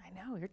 I know, you're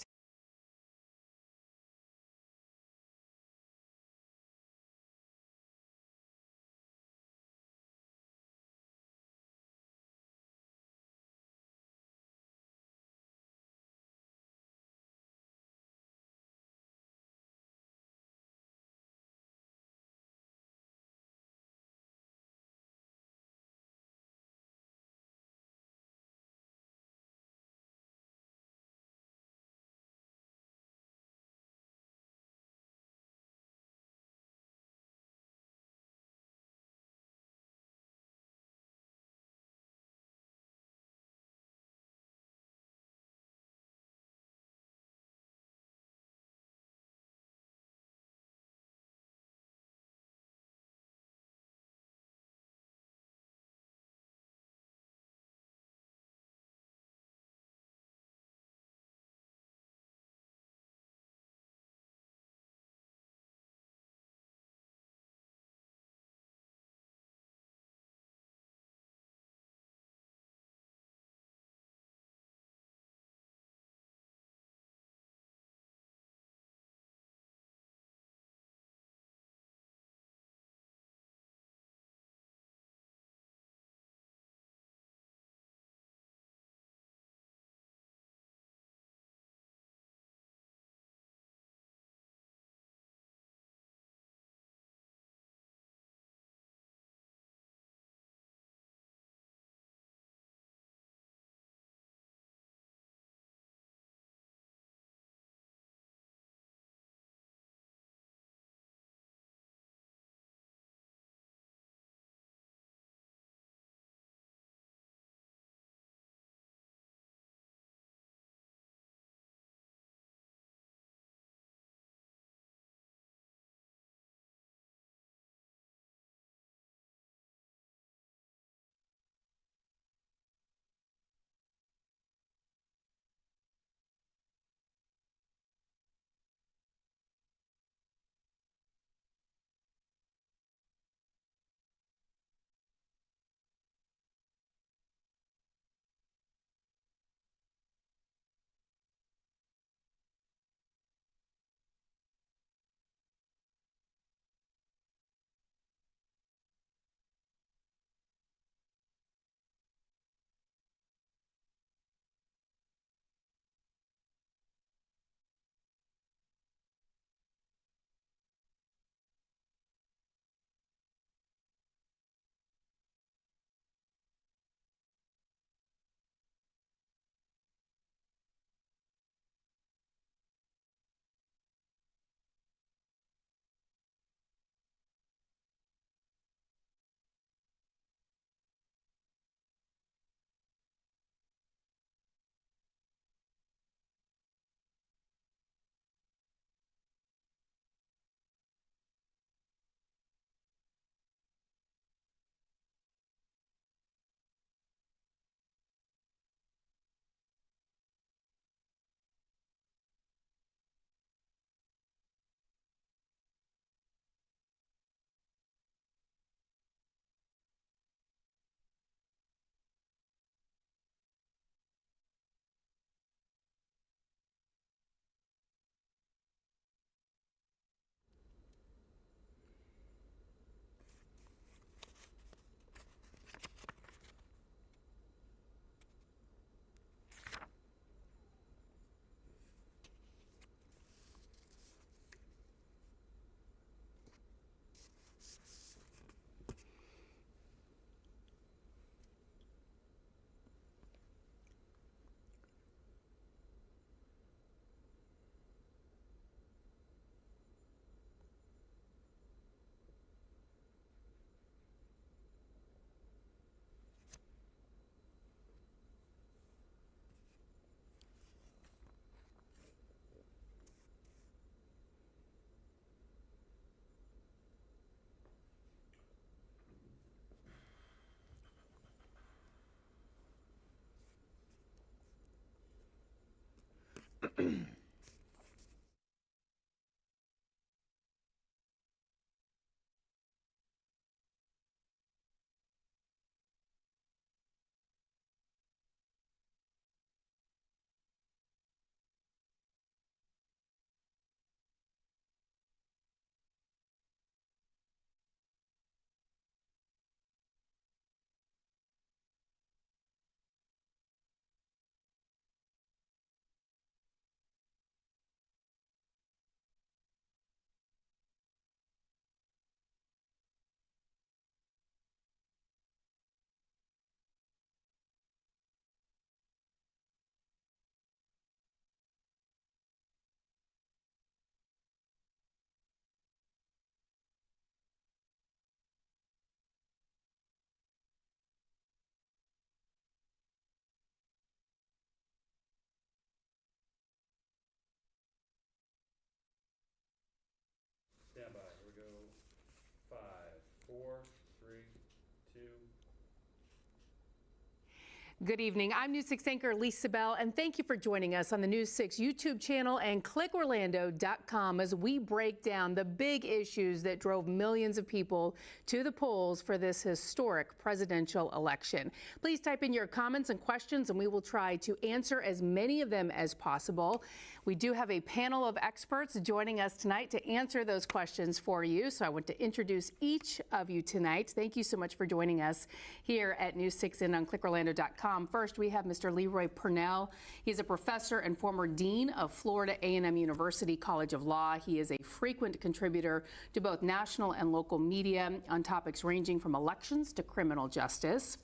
Good evening. I'm News 6 anchor Lisa Bell, and thank you for joining us on the News 6 YouTube channel and clickorlando.com as we break down the big issues that drove millions of people to the polls for this historic presidential election. Please type in your comments and questions, and we will try to answer as many of them as possible. We do have a panel of experts joining us tonight to answer those questions for you, so I want to introduce each of you tonight. Thank you so much for joining us here at News 6 and on clickorlando.com. First, we have Mr. Leroy Purnell. He's a professor and former dean of Florida A&M University College of Law. He is a frequent contributor to both national and local media on topics ranging from elections to criminal justice.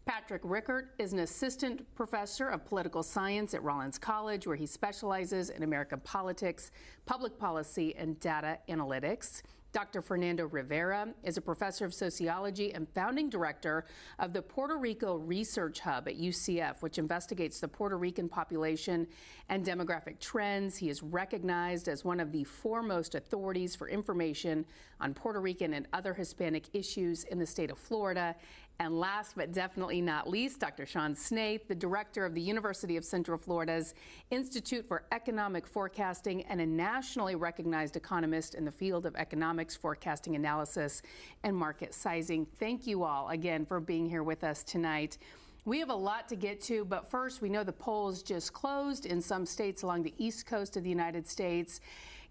Patrick Rickert is an assistant professor of political science at Rollins College, where he specializes in American politics, public policy, and data analytics. Dr. Fernando Rivera is a professor of sociology and founding director of the Puerto Rico Research Hub at UCF, which investigates the Puerto Rican population and demographic trends. He is recognized as one of the foremost authorities for information on Puerto Rican and other Hispanic issues in the state of Florida. And last but definitely not least, Dr. Sean Snaith, the director of the University of Central Florida's Institute for Economic Forecasting and a nationally recognized economist in the field of economics, forecasting analysis, and market sizing. Thank you all again for being here with us tonight. We have a lot to get to, but first, we know the polls just closed in some states along the East Coast of the United States.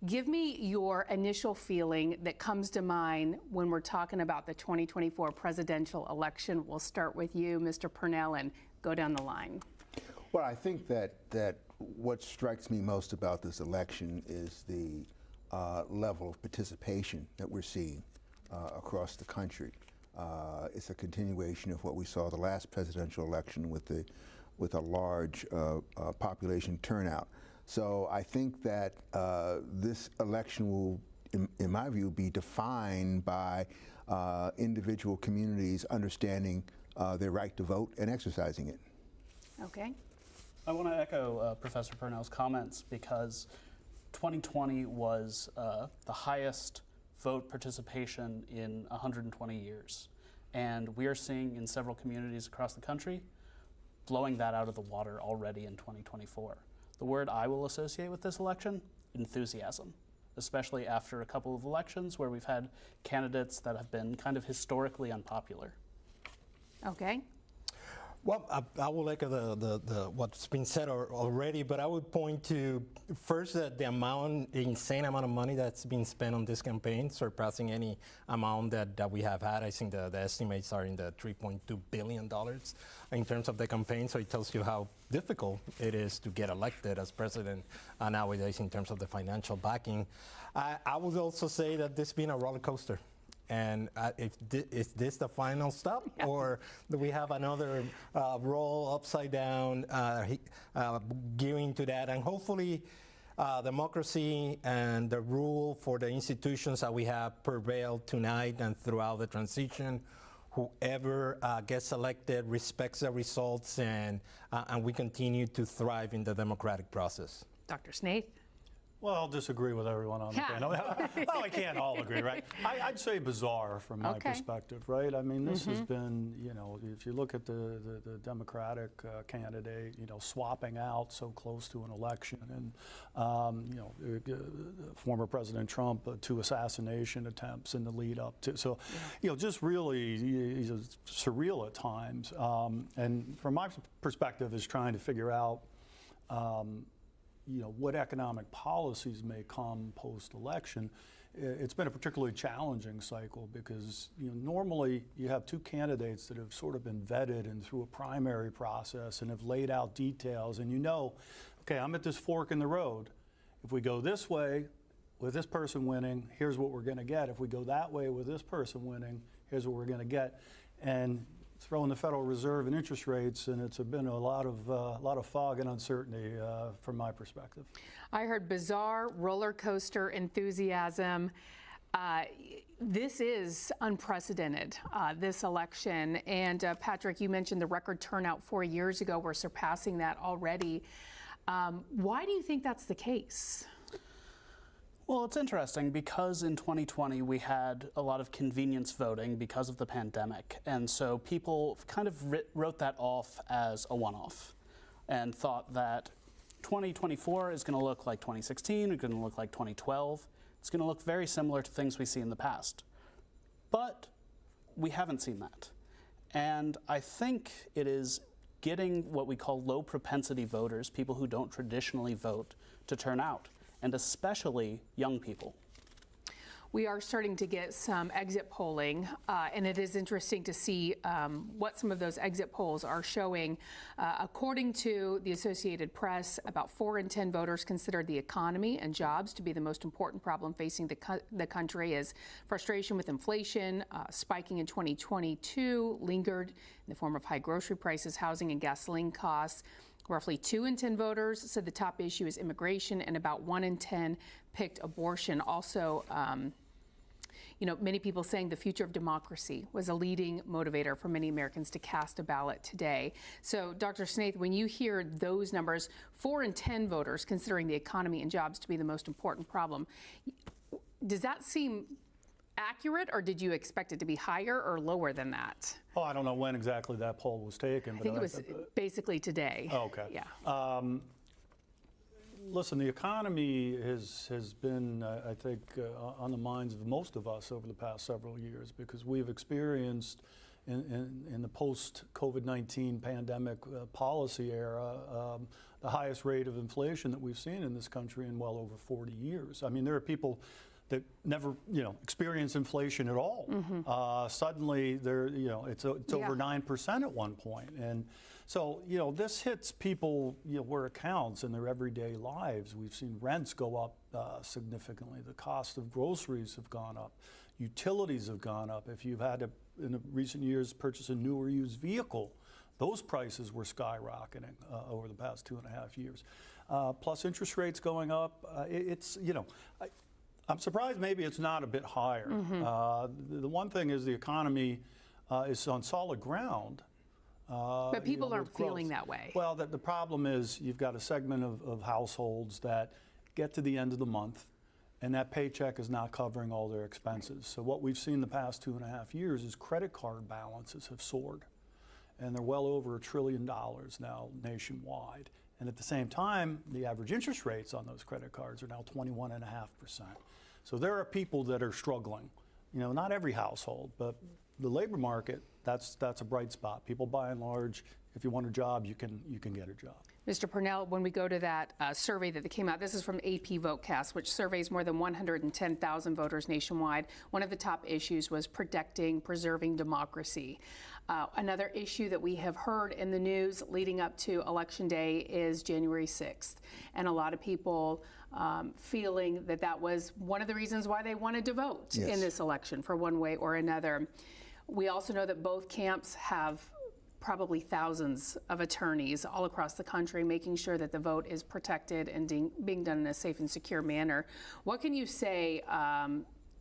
Give me your initial feeling that comes to mind when we're talking about the 2024 presidential election. We'll start with you, Mr. Purnell, and go down the line. Well, I think that what strikes me most about this election is the level of participation that we're seeing across the country. It's a continuation of what we saw the last presidential election with a large population turnout. So I think that this election will, in my view, be defined by individual communities understanding their right to vote and exercising it. Okay. I want to echo Professor Purnell's comments because 2020 was the highest vote participation in 120 years. And we are seeing in several communities across the country blowing that out of the water already in 2024. The word I will associate with this election, enthusiasm, especially after a couple of elections where we've had candidates that have been kind of historically unpopular. Okay. Well, I will echo the what's been said already, but I would point to first that the insane amount of money that's been spent on this campaign, surpassing any amount that we have had. I think the estimates are in the $3.2 billion in terms of the campaign, so it tells you how difficult it is to get elected as president nowadays in terms of the financial backing. I would also say that this has been a roller coaster. And is this the final stop, or do we have another roll upside down, gearing to that? And hopefully democracy and the rule for the institutions that we have prevail tonight and throughout the transition. Whoever gets elected respects the results, and we continue to thrive in the democratic process. Dr. Snaith? Well, I'll disagree with everyone on the panel. Well, I can't all agree, right? I'd say bizarre from my perspective, right? I mean, this has been, if you look at the Democratic candidate, swapping out so close to an election, and, former President Trump, 2 assassination attempts in the lead up to, so, just really surreal at times. And from my perspective is trying to figure out, what economic policies may come post-election. It's been a particularly challenging cycle because normally you have 2 candidates that have sort of been vetted and through a primary process and have laid out details, and okay, I'm at this fork in the road. If we go this way with this person winning, here's what we're going to get. If we go that way with this person winning, here's what we're going to get. And throw in the Federal Reserve and interest rates, and it's been a lot of fog and uncertainty from my perspective. I heard bizarre roller coaster enthusiasm. This is unprecedented, this election. And Patrick, you mentioned the record turnout 4 years ago. We're surpassing that already. Why do you think that's the case? Well, it's interesting because in 2020 we had a lot of convenience voting because of the pandemic, and so people kind of wrote that off as a one-off and thought that 2024 is going to look like 2016, it's going to look like 2012. It's going to look very similar to things we see in the past. But we haven't seen that. And I think it is getting what we call low propensity voters, people who don't traditionally vote, to turn out, and especially young people. We are starting to get some exit polling, and it is interesting to see what some of those exit polls are showing. According to the Associated Press, about 4 in 10 voters consider the economy and jobs to be the most important problem facing the country, as frustration with inflation spiking in 2022 lingered in the form of high grocery prices, housing, and gasoline costs. Roughly 2 in 10 voters said the top issue is immigration, and about 1 in 10 picked abortion. Also, many people saying the future of democracy was a leading motivator for many Americans to cast a ballot today. So, Dr. Snaith, when you hear those numbers, 4 in 10 voters considering the economy and jobs to be the most important problem, does that seem accurate, or did you expect it to be higher or lower than that? Oh, I don't know when exactly that poll was taken. I think it was basically today. Oh, okay. Yeah. Listen, the economy has been, I think, on the minds of most of us over the past several years, because we've experienced in the post-COVID-19 pandemic policy era the highest rate of inflation that we've seen in this country in well over 40 years. I mean, there are people that never, experience inflation at all. Suddenly, it's over 9% at one point, and so this hits people where it counts in their everyday lives. We've seen rents go up significantly. The cost of groceries have gone up. Utilities have gone up. If you've had to, in the recent years, purchase a new or used vehicle, those prices were skyrocketing over the past 2.5 years. Plus interest rates going up. I'm surprised maybe it's not a bit higher. The one thing is the economy is on solid ground. But people aren't feeling that way. Well, the problem is you've got a segment of households that get to the end of the month, and that paycheck is not covering all their expenses. So what we've seen the past 2.5 years is credit card balances have soared, and they're well over $1 trillion now nationwide. And at the same time, the average interest rates on those credit cards are now 21.5%. So there are people that are struggling. Not every household, but the labor market, that's a bright spot. People, by and large, if you want a job, you can get a job. Mr. Purnell, when we go to that survey that came out, this is from AP VoteCast, which surveys more than 110,000 voters nationwide. One of the top issues was preserving democracy. Another issue that we have heard in the news leading up to Election Day is January 6th. And a lot of people feeling that was one of the reasons why they wanted to vote in this election for one way or another. We also know that both camps have probably thousands of attorneys all across the country making sure that the vote is protected and being done in a safe and secure manner. What can you say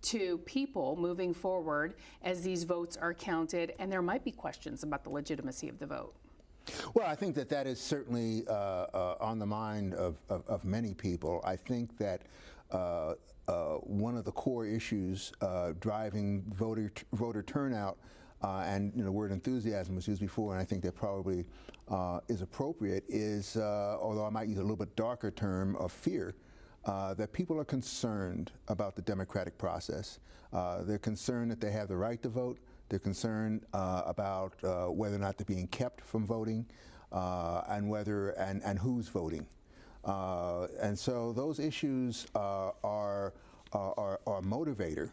to people moving forward as these votes are counted, and there might be questions about the legitimacy of the vote? Well, I think that is certainly on the mind of many people. I think that one of the core issues driving voter turnout, and the word enthusiasm was used before, and I think that probably is appropriate, is, although I might use a little bit darker term, of fear. That people are concerned about the democratic process. They're concerned that they have the right to vote. They're concerned about whether or not they're being kept from voting, and whether and who's voting. And so those issues are a motivator,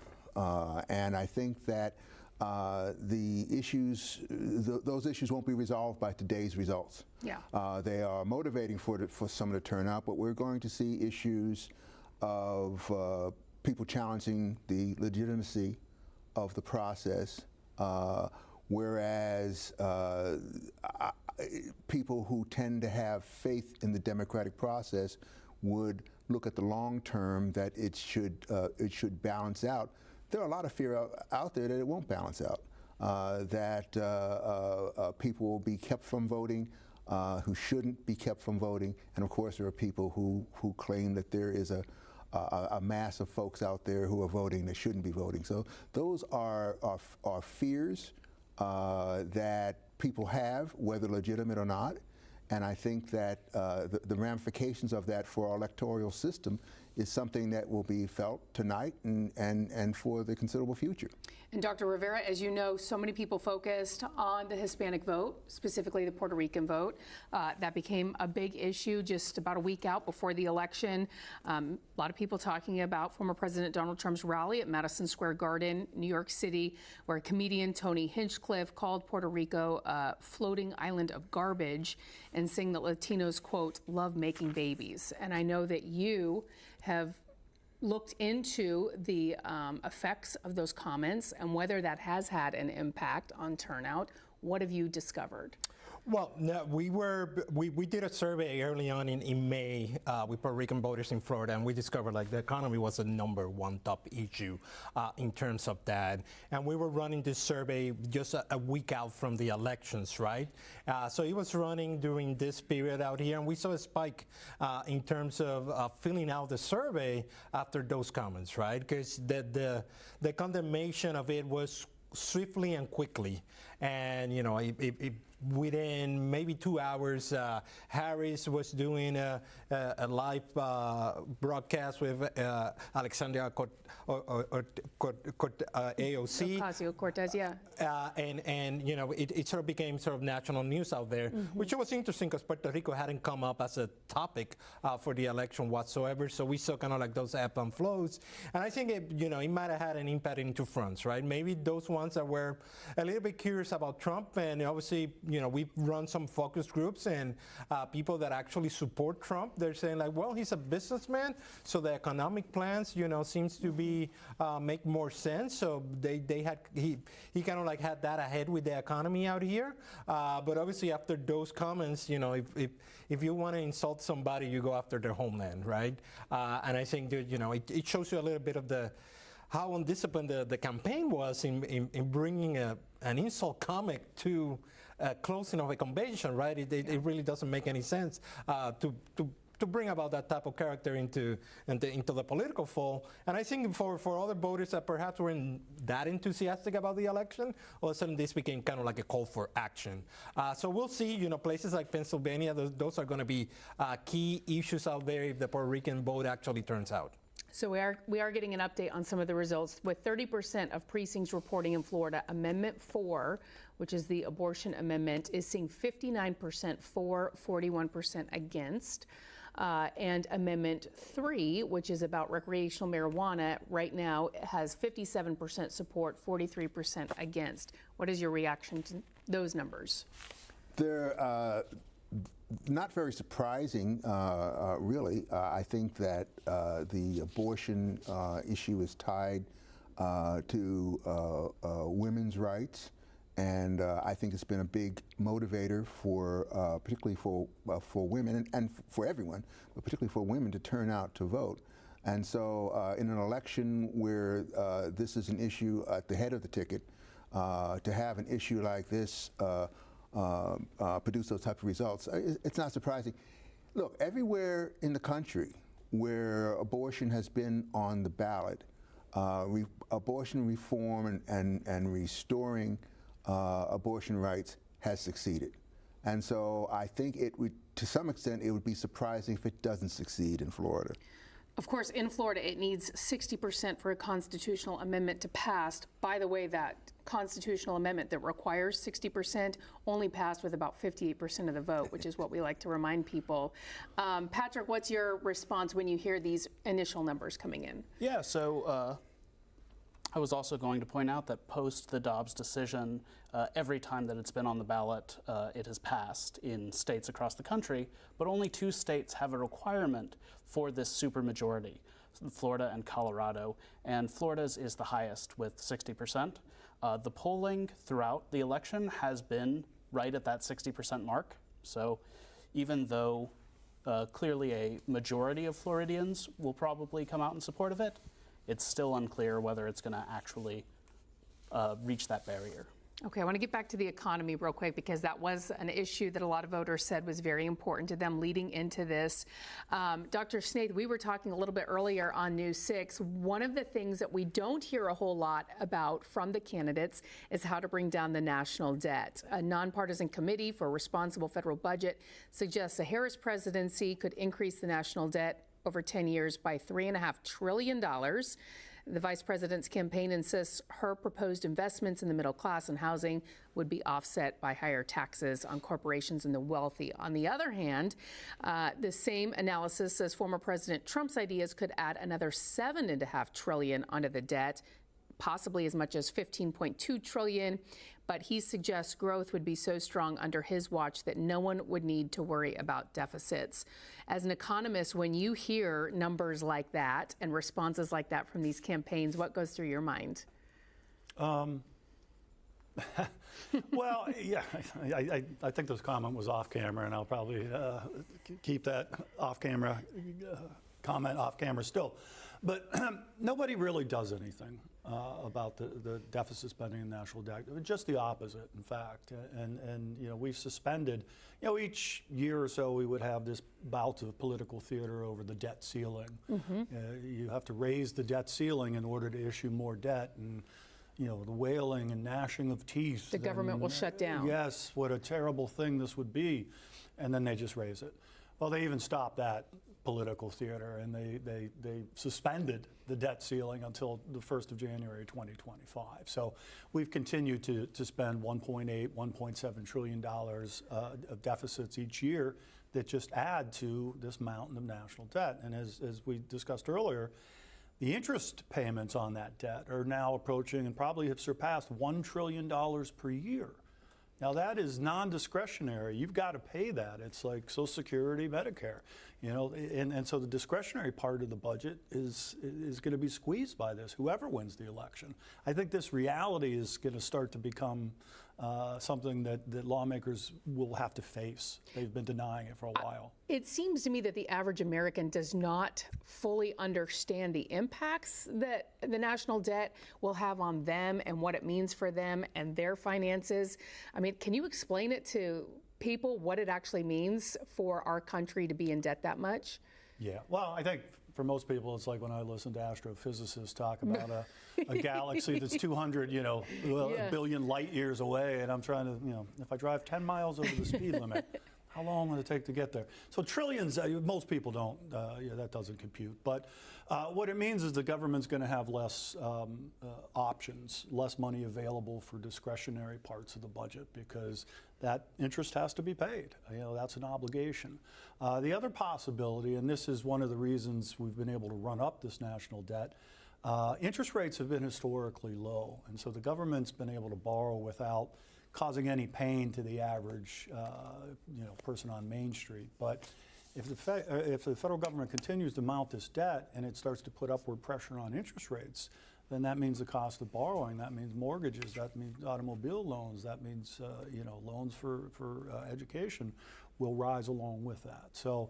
and I think that the issues, those issues won't be resolved by today's results. Yeah. They are motivating for some of the turnout, but we're going to see issues of people challenging the legitimacy of the process, whereas people who tend to have faith in the democratic process would look at the long term, that it should balance out. There are a lot of fear out there that it won't balance out, that people will be kept from voting who shouldn't be kept from voting, and of course there are people who claim that there is a a mass of folks out there who are voting that shouldn't be voting. So those are fears that people have, whether legitimate or not. And I think that the ramifications of that for our electoral system is something that will be felt tonight and for the considerable future. And Dr. Rivera, as you know, so many people focused on the Hispanic vote, specifically the Puerto Rican vote. That became a big issue just about a week out before the election. A lot of people talking about former President Donald Trump's rally at Madison Square Garden, New York City, where comedian Tony Hinchcliffe called Puerto Rico a floating island of garbage and saying that Latinos, quote, love making babies. And I know that you have looked into the effects of those comments and whether that has had an impact on turnout. What have you discovered? Well, no, we did a survey early on in May with Puerto Rican voters in Florida, and we discovered like the economy was the #1 top issue in terms of that. And we were running this survey just a week out from the elections, right? So it was running during this period out here, and we saw a spike in terms of filling out the survey after those comments, right? Because the condemnation of it was swiftly and quickly, and you know, within maybe 2 hours, Harris was doing a live broadcast with Alexandria AOC. Ocasio-Cortez, yeah. And you know, it sort of became sort of national news out there, which was interesting because Puerto Rico hadn't come up as a topic for the election whatsoever. So we saw kind of like those ebb and flows. And I think it might have had an impact in two fronts, right? Maybe those ones that were a little bit curious about Trump, and obviously, we've run some focus groups, and people that actually support Trump, they're saying like, well, he's a businessman, so the economic plans, seems to be make more sense. So he kind of like had that ahead with the economy out here. But obviously, after those comments, if you want to insult somebody, you go after their homeland, right? And I think that it shows you a little bit of how undisciplined the campaign was in bringing an insult comic to closing of a convention, right? It really doesn't make any sense to bring about that type of character into the political fold. And I think for other voters that perhaps weren't that enthusiastic about the election, all of a sudden this became kind of like a call for action. So we'll see, places like Pennsylvania, those are going to be key issues out there if the Puerto Rican vote actually turns out. So we are getting an update on some of the results. With 30% of precincts reporting in Florida, Amendment 4, which is the abortion amendment, is seeing 59% for, 41% against. And Amendment 3, which is about recreational marijuana, right now has 57% support, 43% against. What is your reaction to those numbers? They're not very surprising, really. I think that the abortion issue is tied to women's rights, and I think it's been a big motivator for, particularly for women and for everyone, but particularly for women to turn out to vote. And so, in an election where this is an issue at the head of the ticket, to have an issue like this produce those type of results, it's not surprising. Look, everywhere in the country where abortion has been on the ballot, abortion reform and restoring abortion rights has succeeded. And so I think it would, to some extent, it would be surprising if it doesn't succeed in Florida. Of course, in Florida, it needs 60% for a constitutional amendment to pass. By the way, that constitutional amendment that requires 60% only passed with about 58% of the vote, which is what we like to remind people. Patrick, what's your response when you hear these initial numbers coming in? Yeah, so I was also going to point out that post the Dobbs decision, every time that it's been on the ballot, it has passed in states across the country, but only 2 states have a requirement for this supermajority, Florida and Colorado, and Florida's is the highest with 60%. The polling throughout the election has been right at that 60% mark, so even though clearly a majority of Floridians will probably come out in support of it, it's still unclear whether it's going to actually reach that barrier. Okay, I want to get back to the economy real quick because that was an issue that a lot of voters said was very important to them leading into this. Dr. Snaith, we were talking a little bit earlier on News 6. One of the things that we don't hear a whole lot about from the candidates is how to bring down the national debt. A nonpartisan committee for a responsible federal budget suggests the Harris presidency could increase the national debt over 10 years by $3.5 trillion. The vice president's campaign insists her proposed investments in the middle class and housing would be offset by higher taxes on corporations and the wealthy. On the other hand, the same analysis says former President Trump's ideas could add another $7.5 trillion onto the debt, possibly as much as $15.2 trillion. But he suggests growth would be so strong under his watch that no one would need to worry about deficits. As an economist, when you hear numbers like that and responses like that from these campaigns, what goes through your mind? Well, yeah, I think this comment was off camera, and I'll probably keep that off camera comment off camera still. But nobody really does anything about the deficit spending and national debt. Just the opposite, in fact. And you know, we've suspended, you know, each year or so we would have this bout of political theater over the debt ceiling. You have to raise the debt ceiling in order to issue more debt, and you know, the wailing and gnashing of teeth. The government will shut down. Yes, what a terrible thing this would be. And then they just raise it. Well, they even stopped that political theater, and they suspended the debt ceiling until the 1st of January 2025. So we've continued to spend $1.8, $1.7 trillion of deficits each year that just add to this mountain of national debt. And as we discussed earlier, the interest payments on that debt are now approaching and probably have surpassed $1 trillion per year. Now that is non-discretionary. You've got to pay that. It's like Social Security, Medicare, you know, and so the discretionary part of the budget is going to be squeezed by this, whoever wins the election. I think this reality is going to start to become something that lawmakers will have to face. They've been denying it for a while. It seems to me that the average American does not fully understand the impacts that the national debt will have on them and what it means for them and their finances. I mean, can you explain it to people what it actually means for our country to be in debt that much? Yeah, well, I think for most people, it's like when I listen to astrophysicists talk about a galaxy that's 200, billion light years away, and I'm trying to, if I drive 10 miles over the speed limit, how long will it take to get there? So trillions, most people don't, that doesn't compute. But what it means is the government's going to have less options, less money available for discretionary parts of the budget because that interest has to be paid. That's an obligation. The other possibility, and this is one of the reasons we've been able to run up this national debt, interest rates have been historically low. And so the government's been able to borrow without causing any pain to the average person on Main Street. But if the federal government continues to mount this debt and it starts to put upward pressure on interest rates, then that means the cost of borrowing, that means mortgages, that means automobile loans, that means loans for education will rise along with that. So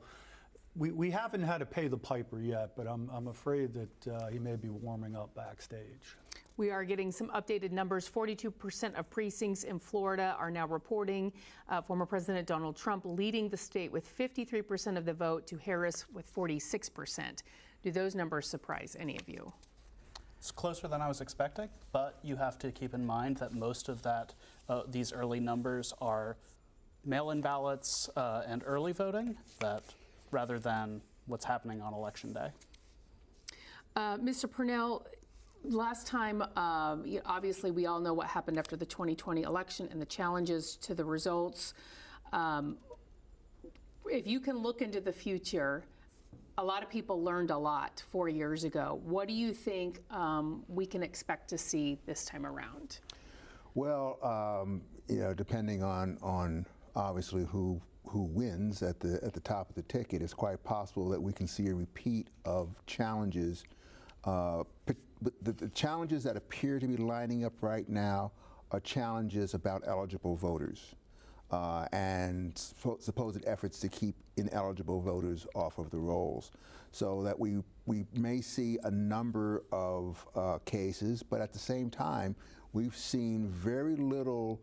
we haven't had to pay the piper yet, but I'm afraid that he may be warming up backstage. We are getting some updated numbers. 42% of precincts in Florida are now reporting former President Donald Trump leading the state with 53% of the vote to Harris with 46%. Do those numbers surprise any of you? It's closer than I was expecting, but you have to keep in mind that most of that, these early numbers are mail-in ballots and early voting, rather than what's happening on Election Day. Mr. Purnell, last time, obviously we all know what happened after the 2020 election and the challenges to the results. If you can look into the future, a lot of people learned a lot 4 years ago. What do you think we can expect to see this time around? Well, depending on obviously who wins at the top of the ticket, it's quite possible that we can see a repeat of challenges. But the challenges that appear to be lining up right now are challenges about eligible voters and supposed efforts to keep ineligible voters off of the rolls. So that we may see a number of cases, but at the same time, we've seen very little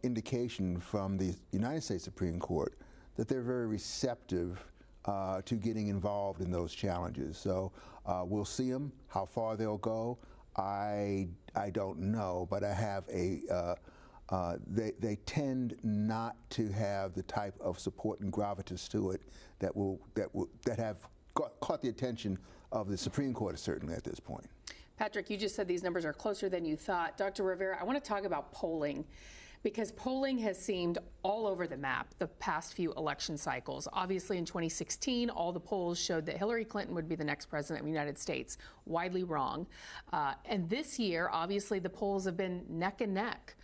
indication from the United States Supreme Court that they're very receptive to getting involved in those challenges. So we'll see them. How far they'll go, I don't know, but I have they tend not to have the type of support and gravitas to it that have caught the attention of the Supreme Court, certainly at this point. Patrick, you just said these numbers are closer than you thought. Dr. Rivera, I want to talk about polling, because polling has seemed all over the map the past few election cycles. Obviously, in 2016, all the polls showed that Hillary Clinton would be the next president of the United States. Widely wrong. And this year, obviously, the polls have been neck and neck.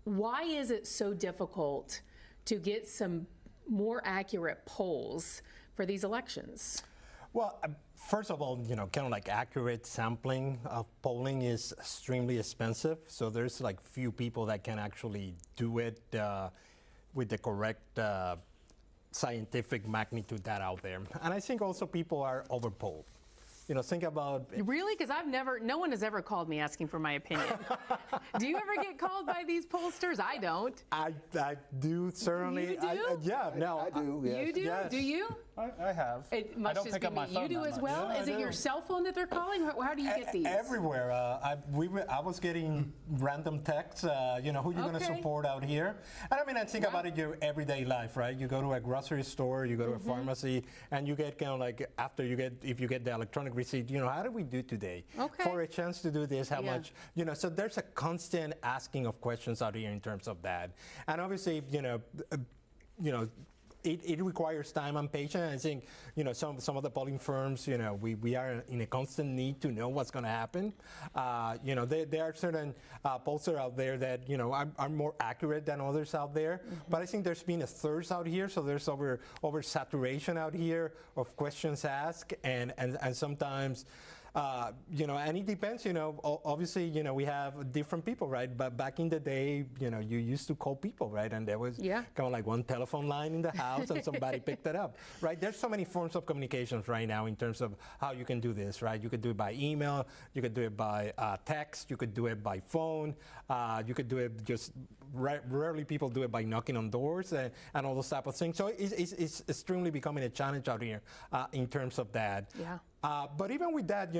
Why is it so difficult to get some more accurate polls for these elections? Well, first of all, kind of like accurate sampling of polling is extremely expensive. So there's like few people that can actually do it with the correct scientific magnitude that out there. And I think also people are overpolled. Think about... Really? Because no one has ever called me asking for my opinion. Do you ever get called by these pollsters? I don't. I do, certainly. You do? I do, yes. You do? Yes. Do you? I have. It I must don't just pick be up my me. phone You do that as much. well? Yeah, Is I it your do. cell phone that they're calling? How do you get these? Everywhere. I was getting random texts, who you're going to Okay. support out here. And I think about it, your everyday life, right? You go to a grocery store, you go to a pharmacy, and you get kind of like, if you get the electronic receipt, how do we do today? Okay. For a chance to do this, how Yeah. much, so there's a constant asking of questions out here in terms of that. And obviously, it requires time and patience. I think, some of the polling firms, we are in a constant need to know what's going to happen. There are certain pollsters out there that, are more accurate than others out there. But I think there's been a thirst out here, so there's over saturation out here of questions asked, and sometimes. And it depends, obviously, we have different people, right? But back in the day, you used to call people, right? And there was kind of like one telephone line in the house and somebody picked it up, right? There's so many forms of communications right now in terms of how you can do this, right? You could do it by email, you could do it by text, you could do it by phone, you could do it just, rarely people do it by knocking on doors and all those type of things. So it's extremely becoming a challenge out here in terms of that. Yeah. But even with that,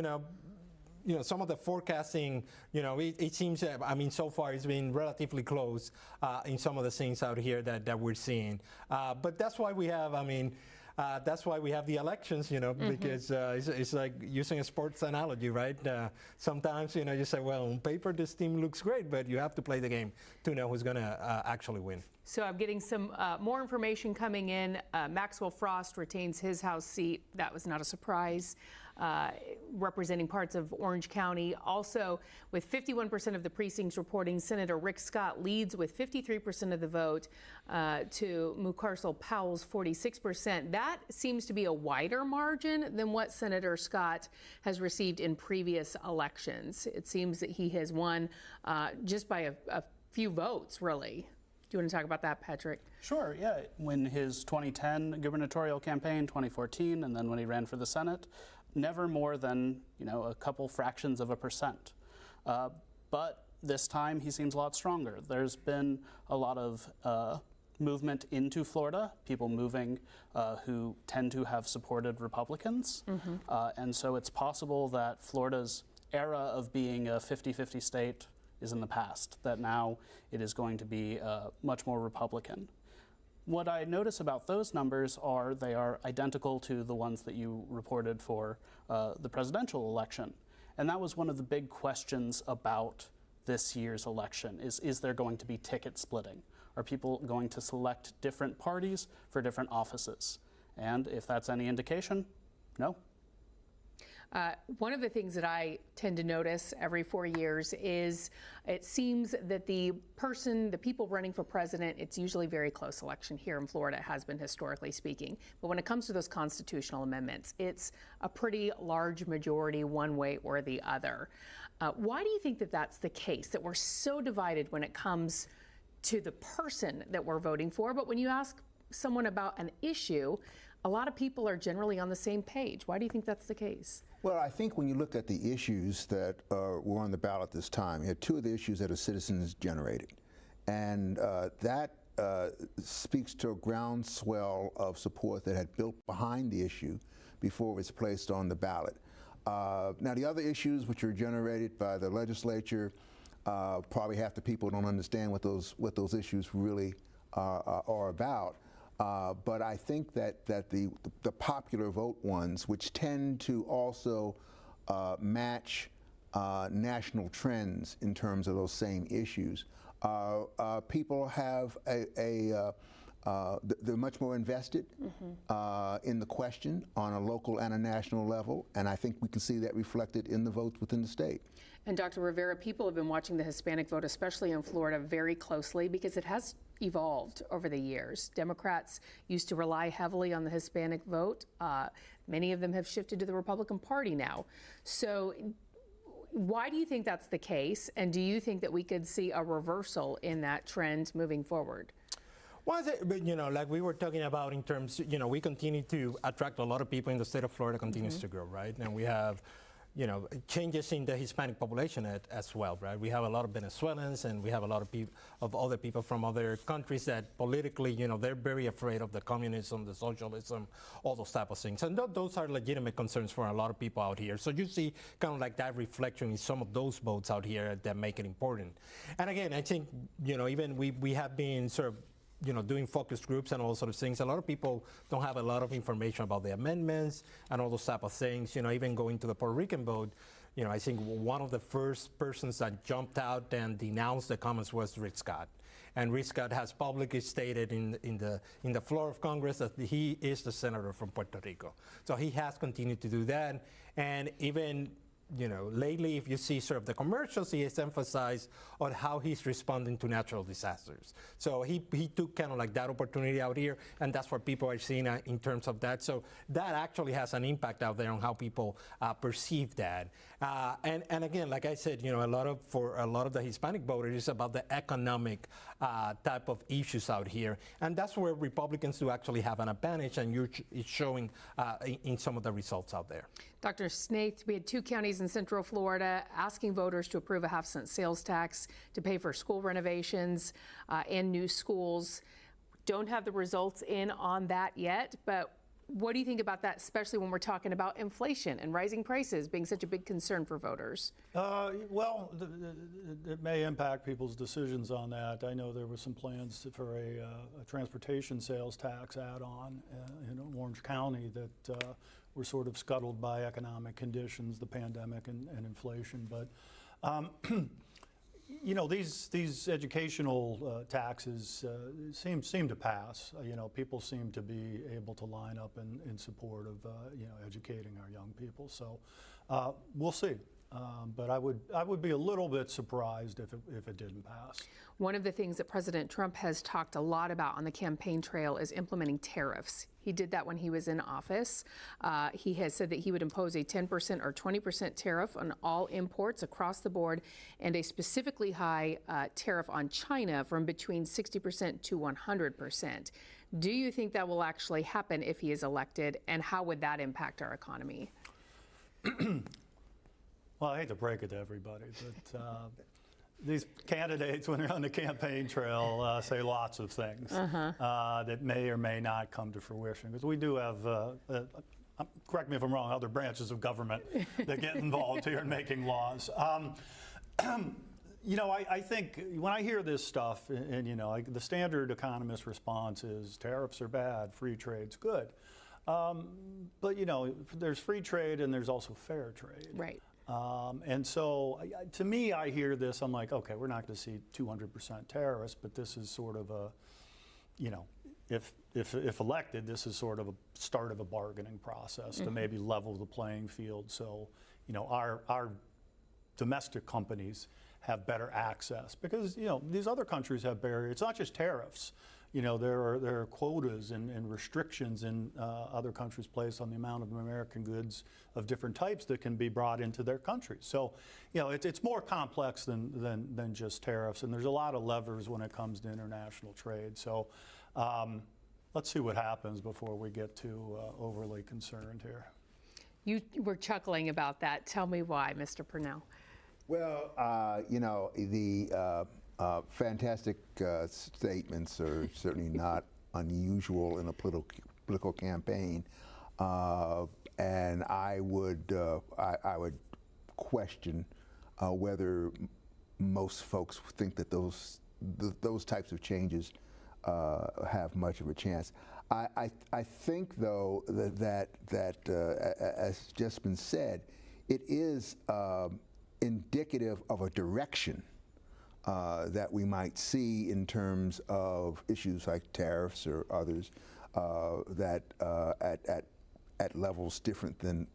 some of the forecasting, it seems, so far it's been relatively close in some of the things out here that we're seeing. But that's why we have, that's why we have the elections, because it's like using a sports analogy, right? Sometimes, you say, well, on paper, this team looks great, but you have to play the game to know who's going to actually win. So I'm getting some more information coming in. Maxwell Frost retains his House seat. That was not a surprise. Representing parts of Orange County. Also, with 51% of the precincts reporting, Senator Rick Scott leads with 53% of the vote to Mucarsel Powell's 46%. That seems to be a wider margin than what Senator Scott has received in previous elections. It seems that he has won just by a few votes, really. Do you want to talk about that, Patrick? Sure, yeah. When his 2010 gubernatorial campaign, 2014, and then when he ran for the Senate, never more than, a couple fractions of a percent. But this time he seems a lot stronger. There's been a lot of movement into Florida, people moving who tend to have supported Republicans. And so it's possible that Florida's era of being a 50-50 state is in the past, that now it is going to be much more Republican. What I notice about those numbers are they are identical to the ones that you reported for the presidential election. And that was one of the big questions about this year's election, is there going to be ticket splitting? Are people going to select different parties for different offices? And if that's any indication, no. One of the things that I tend to notice every 4 years is it seems that the people running for president, it's usually a very close election here in Florida, has been historically speaking. But when it comes to those constitutional amendments, it's a pretty large majority one way or the other. Why do you think that that's the case, that we're so divided when it comes to the person that we're voting for? But when you ask someone about an issue, a lot of people are generally on the same page. Why do you think that's the case? Well, I think when you look at the issues that were on the ballot this time, you had two of the issues that are citizens generated. And that speaks to a groundswell of support that had built behind the issue before it was placed on the ballot. Now, the other issues which are generated by the legislature, probably half the people don't understand what those issues really are about. But I think that the popular vote ones, which tend to also match national trends in terms of those same issues, people have they're much more invested in the question on a local and a national level, and I think we can see that reflected in the votes within the state. And Dr. Rivera, people have been watching the Hispanic vote, especially in Florida, very closely because it has evolved over the years. Democrats used to rely heavily on the Hispanic vote. Many of them have shifted to the Republican Party now. So why do you think that's the case? And do you think that we could see a reversal in that trend moving forward? Well, like we were talking about in terms, we continue to attract a lot of people in the state of Florida, continues to grow, right? And we have, changes in the Hispanic population as well, right? We have a lot of Venezuelans and we have a lot of other people from other countries that politically, they're very afraid of the communism, the socialism, all those type of things. And those are legitimate concerns for a lot of people out here. So you see kind of like that reflection in some of those votes out here that make it important. And again, I think, even we have been sort of doing focus groups and all sort of things. A lot of people don't have a lot of information about the amendments and all those type of things. Even going to the Puerto Rican vote, I think one of the first persons that jumped out and denounced the comments was Rick Scott. And Rick Scott has publicly stated in the floor of Congress that he is the senator from Puerto Rico. So he has continued to do that. And even lately, if you see sort of the commercials, he has emphasized on how he's responding to natural disasters. So he took kind of like that opportunity out here, and that's what people are seeing in terms of that. So that actually has an impact out there on how people perceive that. And again, like I said, for a lot of the Hispanic voters, it's about the economic type of issues out here, and that's where Republicans do actually have an advantage, and it's showing in some of the results out there. Dr. Snaith, we had two counties in Central Florida asking voters to approve a half-cent sales tax to pay for school renovations and new schools. Don't have the results in on that yet, but what do you think about that, especially when we're talking about inflation and rising prices being such a big concern for voters? Well, it may impact people's decisions on that. I know there were some plans for a transportation sales tax add-on in Orange County that were sort of scuttled by economic conditions, the pandemic and inflation. But these educational taxes seem to pass. People seem to be able to line up in support of educating our young people. So we'll see. But I would be a little bit surprised if it didn't pass. One of the things that President Trump has talked a lot about on the campaign trail is implementing tariffs. He did that when he was in office. He has said that he would impose a 10% or 20% tariff on all imports across the board and a specifically high tariff on China from between 60% to 100%. Do you think that will actually happen if he is elected, and how would that impact our economy? Well, I hate to break it to everybody, but these candidates, when they're on the campaign trail, say lots of things that may or may not come to fruition. Because we do have, correct me if I'm wrong, other branches of government that get involved here in making laws. I think when I hear this stuff, and the standard economist response is tariffs are bad, free trade's good. But there's free trade and there's also fair trade. Right. And so, to me, I hear this, I'm like, okay, we're not going to see 200% tariffs, but this is sort of a, if elected, this is sort of a start of a bargaining process to maybe level the playing field. So, our domestic companies have better access because, these other countries have barriers. It's not just tariffs. There are quotas and restrictions in other countries placed on the amount of American goods of different types that can be brought into their countries. So, it's more complex than just tariffs, and there's a lot of levers when it comes to international trade. So, let's see what happens before we get too overly concerned here. You were chuckling about that. Tell me why, Mr. Purnell. Well, the fantastic statements are certainly not unusual in a political campaign, and I would question whether most folks think that those types of changes have much of a chance. I think, though, that as just been said, it is indicative of a direction that we might see in terms of issues like tariffs or others that at levels different than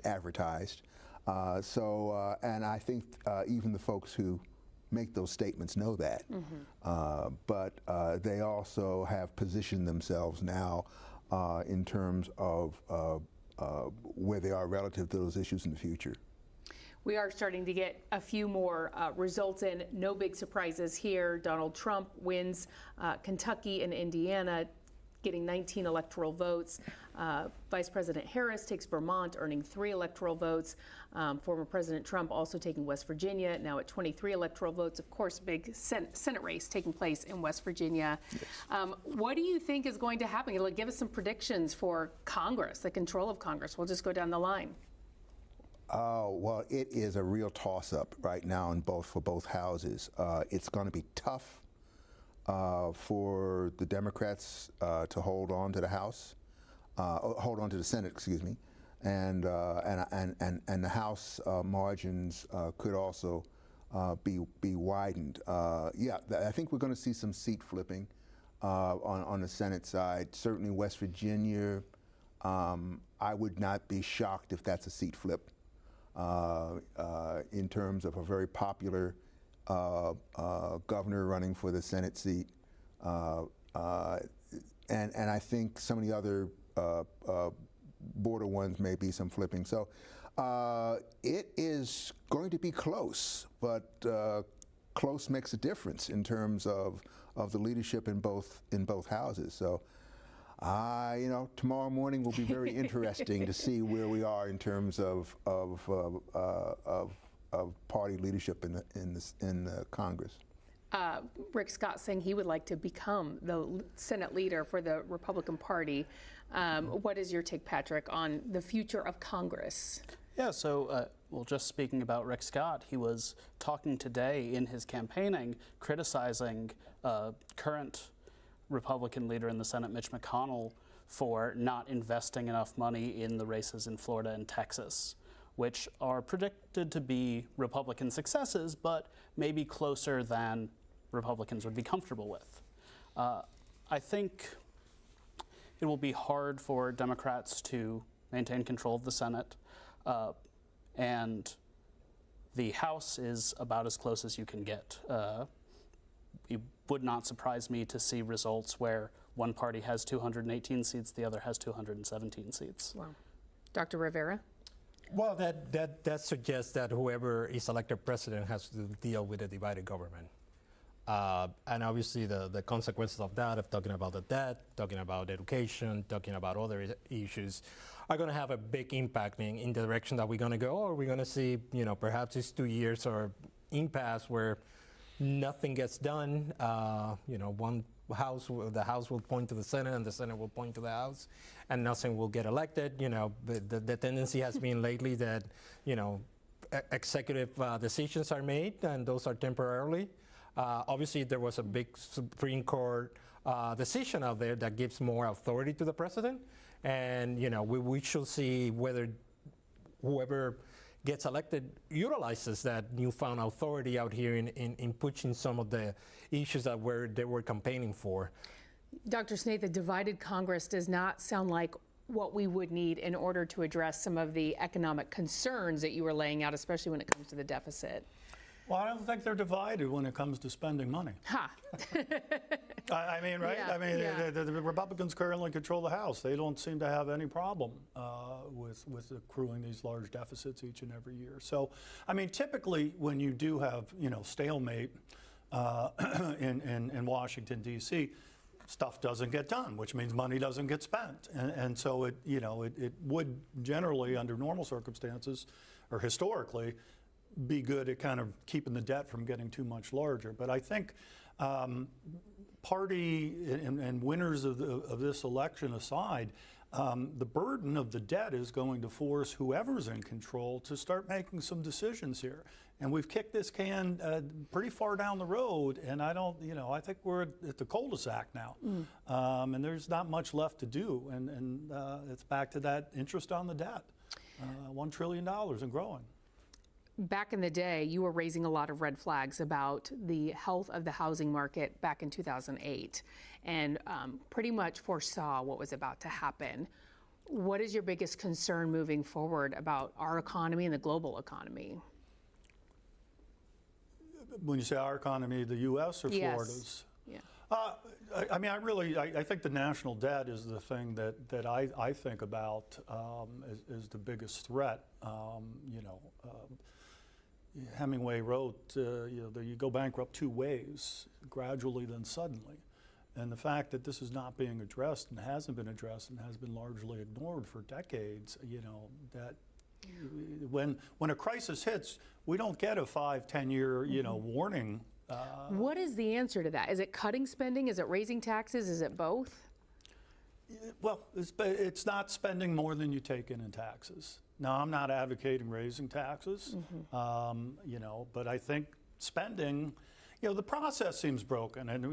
advertised. And I think even the folks who make those statements know that. But they also have positioned themselves now in terms of where they are relative to those issues in the future. We are starting to get a few more results in. No big surprises here. Donald Trump wins Kentucky and Indiana, getting 19 electoral votes. Vice President Harris takes Vermont, earning 3 electoral votes. Former President Trump also taking West Virginia, now at 23 electoral votes. Of course, big Senate race taking place in West Virginia. Yes. What do you think is going to happen? Give us some predictions for Congress, the control of Congress. We'll just go down the line. Oh, well, it is a real toss-up right now for both houses. It's going to be tough for the Democrats to hold on to the House, hold on to the Senate, excuse me, and the House margins could also be widened. Yeah, I think we're going to see some seat flipping on the Senate side. Certainly, West Virginia, I would not be shocked if that's a seat flip. In terms of a very popular governor running for the Senate seat, and I think some of the other border ones may be some flipping. So it is going to be close, but close makes a difference in terms of the leadership in both houses. So. Tomorrow morning will be very interesting to see where we are in terms of party leadership in the Congress. Rick Scott saying he would like to become the Senate leader for the Republican Party. What is your take, Patrick, on the future of Congress? Yeah, so, just speaking about Rick Scott, he was talking today in his campaigning, criticizing current Republican leader in the Senate, Mitch McConnell, for not investing enough money in the races in Florida and Texas, which are predicted to be Republican successes, but maybe closer than Republicans would be comfortable with. I think it will be hard for Democrats to maintain control of the Senate, and the House is about as close as you can get. It would not surprise me to see results where one party has 218 seats, the other has 217 seats. Wow. Dr. Rivera? Well, that suggests that whoever is elected president has to deal with a divided government. And obviously the consequences of that, of talking about the debt, talking about education, talking about other issues, are going to have a big impact in the direction that we're going to go. Or we're going to see, perhaps it's 2 years or impasse where nothing gets done. The House will point to the Senate, and the Senate will point to the House, and nothing will get elected. The tendency has been lately that, executive decisions are made, and those are temporarily. Obviously, there was a big Supreme Court decision out there that gives more authority to the president, and we should see whether whoever gets elected utilizes that newfound authority out here in pushing some of the issues that they were campaigning for. Dr. Snaith, the divided Congress does not sound like what we would need in order to address some of the economic concerns that you were laying out, especially when it comes to the deficit. Well, I don't think they're divided when it comes to spending money. Ha! I mean, right? Yeah, I mean, yeah. the Republicans currently control the House. They don't seem to have any problem with accruing these large deficits each and every year. So, I mean, typically when you do have, stalemate in Washington, D.C., stuff doesn't get done, which means money doesn't get spent. And so it would generally, under normal circumstances, or historically, be good at kind of keeping the debt from getting too much larger. But I think party and winners of this election aside, the burden of the debt is going to force whoever's in control to start making some decisions here. And we've kicked this can pretty far down the road, and I think we're at the cul-de-sac now. And there's not much left to do, and it's back to that interest on the debt, $1 trillion and growing. Back in the day, you were raising a lot of red flags about the health of the housing market back in 2008 and pretty much foresaw what was about to happen. What is your biggest concern moving forward about our economy and the global economy? When you say our economy, the U.S. or Yes. Florida's? Yeah. I think the national debt is the thing that I think about as the biggest threat. Hemingway wrote, you go bankrupt two ways, gradually then suddenly. And the fact that this is not being addressed and hasn't been addressed and has been largely ignored for decades, that when a crisis hits, we don't get a 5-10 year, warning. What is the answer to that? Is it cutting spending? Is it raising taxes? Is it both? Well, it's not spending more than you take in taxes. Now, I'm not advocating raising taxes, but I think spending, the process seems broken, and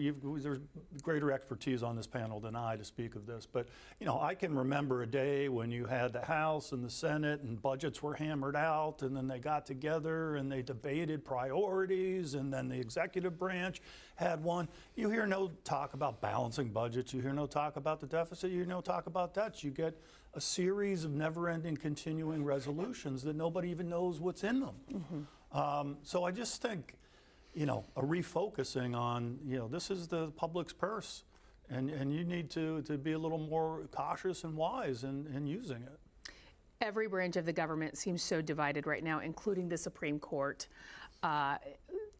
there's greater expertise on this panel than I to speak of this. But I can remember a day when you had the House and the Senate, and budgets were hammered out, and then they got together and they debated priorities, and then the executive branch had one. You hear no talk about balancing budgets. You hear no talk about the deficit. You hear no talk about debts. You get a series of never-ending, continuing resolutions that nobody even knows what's in them. So I just think, a refocusing on, this is the public's purse, and you need to be a little more cautious and wise in using it. Every branch of the government seems so divided right now, including the Supreme Court.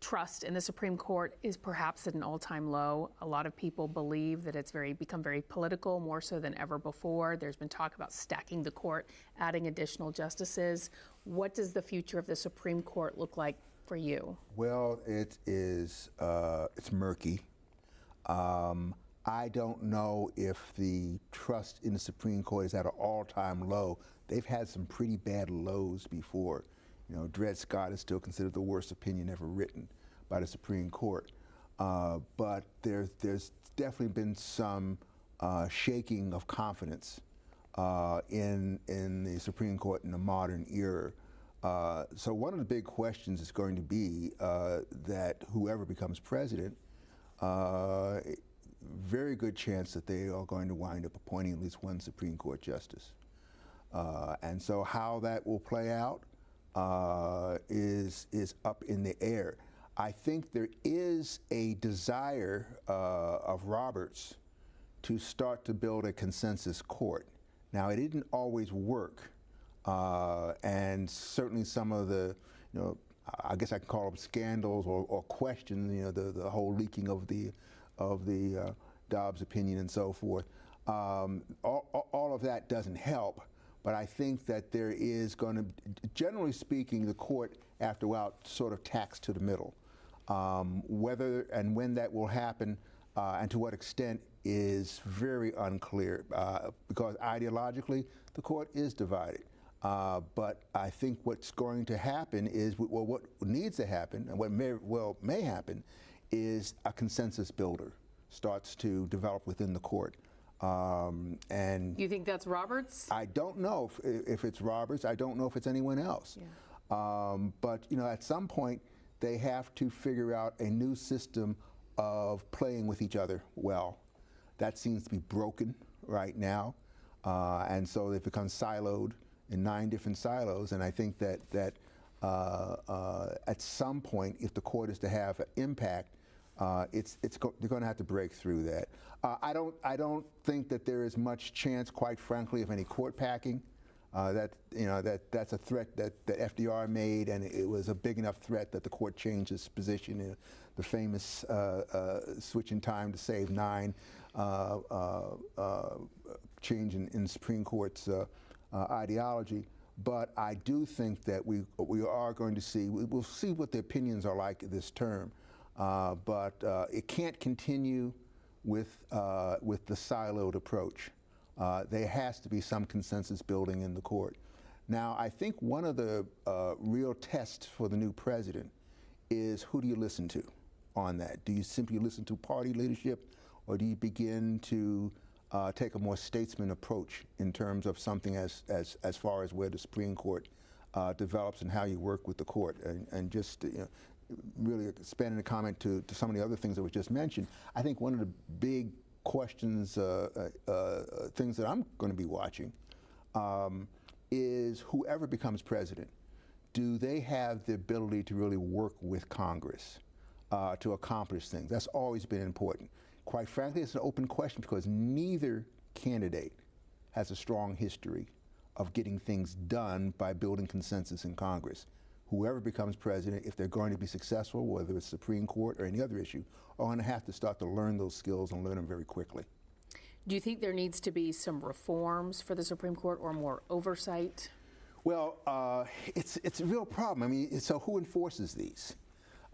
Trust in the Supreme Court is perhaps at an all-time low. A lot of people believe that it's become very political, more so than ever before. There's been talk about stacking the court, adding additional justices. What does the future of the Supreme Court look like for you? Well, it's murky. I don't know if the trust in the Supreme Court is at an all-time low. They've had some pretty bad lows before. Dred Scott is still considered the worst opinion ever written by the Supreme Court. But there's definitely been some shaking of confidence in the Supreme Court in the modern era. So one of the big questions is going to be that whoever becomes president, very good chance that they are going to wind up appointing at least one Supreme Court justice. And so how that will play out is up in the air. I think there is a desire of Roberts to start to build a consensus court. Now, it didn't always work, and certainly some of the, I guess I can call them scandals or questions, the whole leaking of the Dobbs opinion and so forth. All of that doesn't help. But I think that there is going to, generally speaking, the court, after a while, sort of tacks to the middle. Whether and when that will happen and to what extent is very unclear because ideologically, the court is divided. But I think what's going to happen is, well, what needs to happen and what may happen is a consensus builder starts to develop within the court. And You think that's Roberts? I don't know if it's Roberts. I don't know if it's anyone else. Yeah. But at some point, they have to figure out a new system of playing with each other well. That seems to be broken right now, and so they've become siloed in 9 different silos. And I think that at some point, if the court is to have an impact, they're going to have to break through that. I don't think that there is much chance, quite frankly, of any court packing. That's a threat that FDR made, and it was a big enough threat that the court changed its position. The famous switch in time to save 9. change in Supreme Court's ideology. But I do think that we are going to see, we'll see what the opinions are like this term. But it can't continue with the siloed approach. There has to be some consensus building in the court. Now, I think one of the real tests for the new president is who do you listen to on that? Do you simply listen to party leadership, or do you begin to take a more statesman approach in terms of something as far as where the Supreme Court develops and how you work with the court? And just really expanding the comment to some of the other things that were just mentioned, I think one of the big questions, things that I'm going to be watching, is whoever becomes president, do they have the ability to really work with Congress to accomplish things? That's always been important. Quite frankly, it's an open question because neither candidate has a strong history of getting things done by building consensus in Congress. Whoever becomes president, if they're going to be successful, whether it's Supreme Court or any other issue, are going to have to start to learn those skills and learn them very quickly. Do you think there needs to be some reforms for the Supreme Court or more oversight? Well, it's a real problem. I mean, so who enforces these?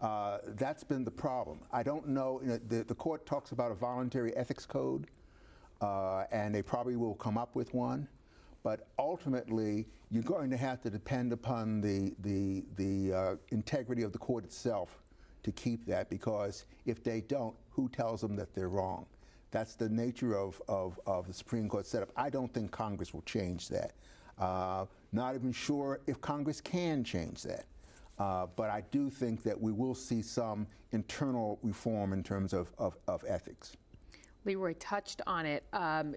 That's been the problem. I don't know, the court talks about a voluntary ethics code, and they probably will come up with one, but ultimately you're going to have to depend upon the integrity of the court itself to keep that, because if they don't, who tells them that they're wrong? That's the nature of the Supreme Court setup. I don't think Congress will change that. Not even sure if Congress can change that. But I do think that we will see some internal reform in terms of ethics. Leroy touched on it.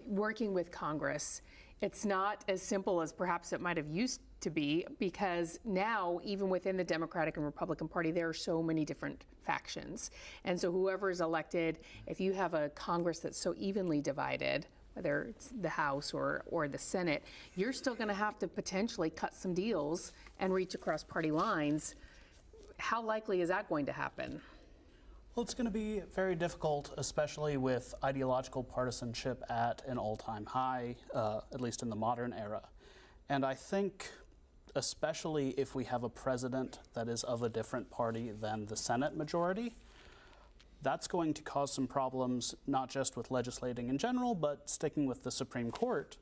Working with Congress, it's not as simple as perhaps it might have used to be, because now, even within the Democratic and Republican Party, there are so many different factions. And so whoever is elected, if you have a Congress that's so evenly divided, whether it's the House or the Senate, you're still going to have to potentially cut some deals and reach across party lines. How likely is that going to happen? Well, it's going to be very difficult, especially with ideological partisanship at an all-time high, at least in the modern era. And I think, especially if we have a president that is of a different party than the Senate majority, that's going to cause some problems, not just with legislating in general, but sticking with the Supreme Court.